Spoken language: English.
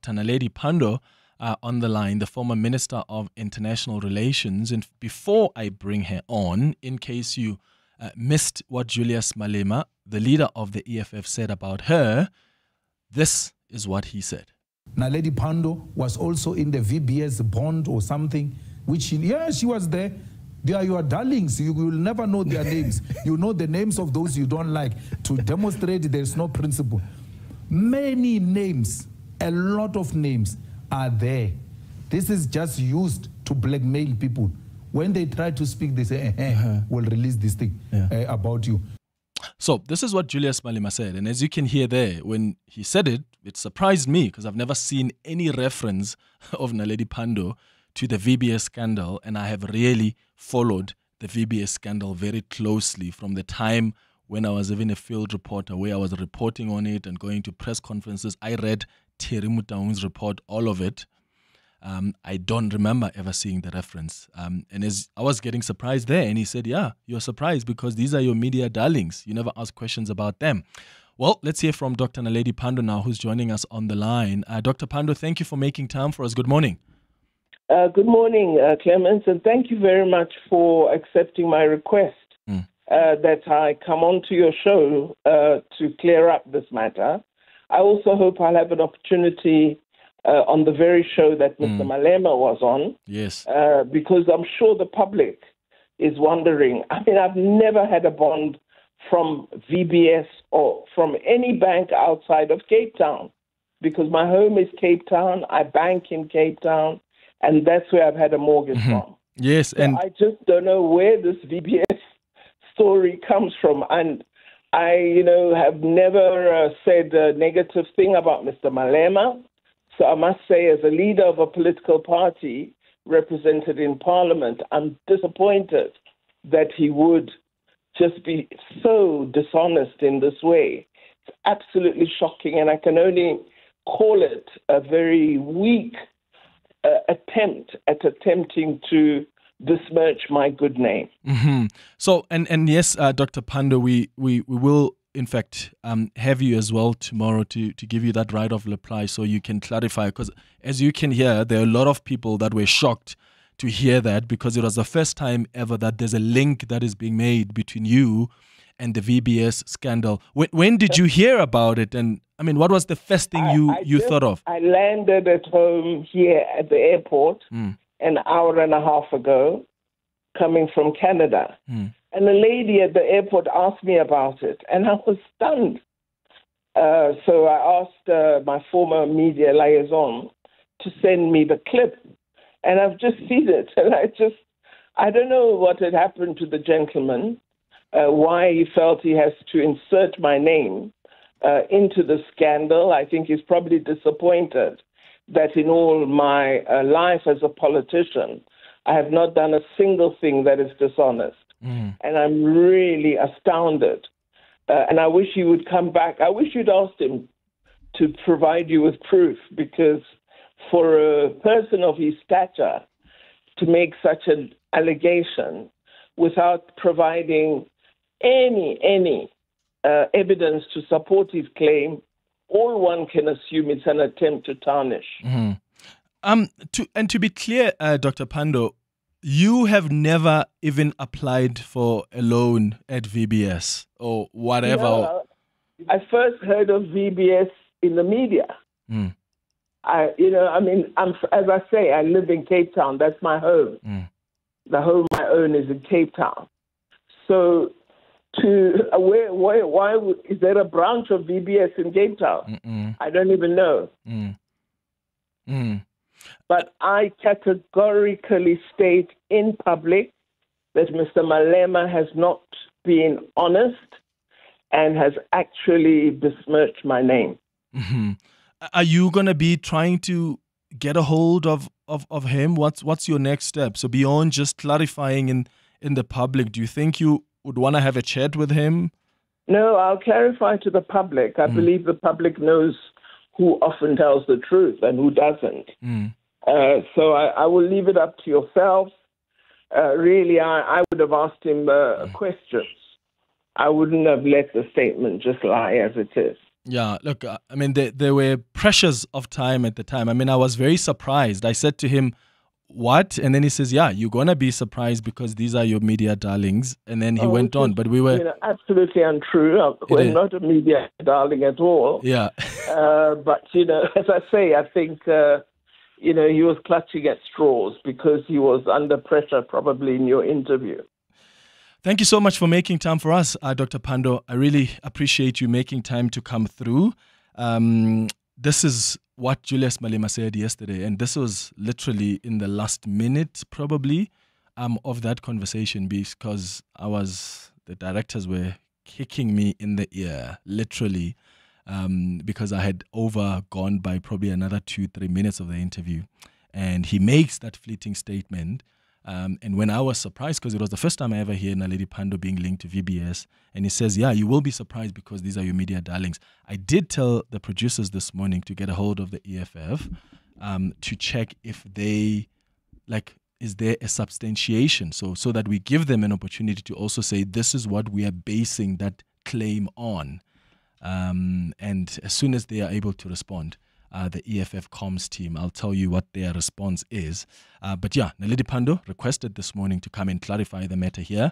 Dr. Naledi Pandor on the line, the former Minister of International Relations. And before I bring her on, in case you missed what Julius Malema, the leader of the EFF, said about her, this is what he said. Naledi Pandor was also in the VBS bond or something, which she was there. They are your darlings. You will never know their names. You know the names of those you don't like to demonstrate there's no principle. Many names, a lot of names are there. This is just used to blackmail people. When they try to speak, they say, we'll release this thing about you. So this is what Julius Malema said. And as you can hear there, when he said it, it surprised me because I've never seen any reference of Naledi Pandor to the VBS scandal. And I have really followed the VBS scandal very closely from the time when I was even a field reporter where I was reporting on it and going to press conferences. I read Thierry Motaung's report, all of it. I don't remember ever seeing the reference. And as I was getting surprised there, and he said, yeah, you're surprised because these are your media darlings. You never ask questions about them. Well, let's hear from Dr. Naledi Pandor now, who's joining us on the line. Dr. Pandor, thank you for making time for us. Good morning. Good morning, Clement, and thank you very much for accepting my request that I come on to your show to clear up this matter. I also hope I'll have an opportunity on the very show that Mr. Malema was on. Yes. Because I'm sure the public is wondering. I mean, I've never had a bond from VBS or from any bank outside of Cape Town because my home is Cape Town. I bank in Cape Town, and that's where I've had a mortgage from. Yes, so and I just don't know where this VBS story comes from. And I, have never said a negative thing about Mr. Malema. So I must say, as a leader of a political party represented in Parliament, I'm disappointed that he would just be so dishonest in this way. It's absolutely shocking, and I can only call it a very weak attempt at attempting to besmirch my good name. So, and yes, Dr. Pandor, we will in fact have you as well tomorrow to give you that right of reply so you can clarify, because as you can hear, there are a lot of people that were shocked to hear that because it was the first time ever that there's a link that is being made between you and the VBS scandal. When did you hear about it? And I mean, what was the first thing you thought of? I landed at home here at the airport an hour and a half ago, coming from Canada. And a lady at the airport asked me about it, and I was stunned. So I asked my former media liaison to send me the clip, and I've just seen it. And I don't know what had happened to the gentleman, why he felt he has to insert my name into the scandal. I think he's probably disappointed that in all my life as a politician, I have not done a single thing that is dishonest. And I'm really astounded. And I wish he would come back. I wish you'd asked him to provide you with proof, because for a person of his stature to make such an allegation without providing any evidence to support his claim, all one can assume it's an attempt to tarnish. To be clear, Dr. Pandor, you have never even applied for a loan at VBS or whatever? No, I first heard of VBS in the media. As I say, I live in Cape Town. That's my home. The home I own is in Cape Town. So, why is there a branch of VBS in Cape Town? I don't even know. But I categorically state in public that Mr. Malema has not been honest and has actually besmirched my name. Are you going to be trying to get a hold of him? What's your next step? So beyond just clarifying in the public, do you think you would want to have a chat with him? No, I'll clarify to the public. I believe the public knows who often tells the truth and who doesn't. So I will leave it up to yourselves. Really, I would have asked him questions. I wouldn't have let the statement just lie as it is. Yeah, look, I mean, there were pressures of time at the time. I mean, I was very surprised. I said to him, what? And then he says, yeah, you're going to be surprised because these are your media darlings. And then he went on. But we were... absolutely untrue. We're not a media darling at all. Yeah. But, as I say, I think, he was clutching at straws because he was under pressure probably in your interview. Thank you so much for making time for us, Dr. Pandor. I really appreciate you making time to come through. This is what Julius Malema said yesterday, and this was literally in the last minute, probably, of that conversation, because the directors were kicking me in the ear, literally, because I had overgone by probably another 2-3 minutes of the interview. And he makes that fleeting statement. And when I was surprised, because it was the first time I ever heard Naledi Pandor being linked to VBS, and he says, yeah, you will be surprised because these are your media darlings. I did tell the producers this morning to get a hold of the EFF to check if they, is there a substantiation? So that we give them an opportunity to also say, this is what we are basing that claim on. And as soon as they are able to respond, the EFF comms team, I'll tell you what their response is. But yeah, Naledi Pandor requested this morning to come and clarify the matter here.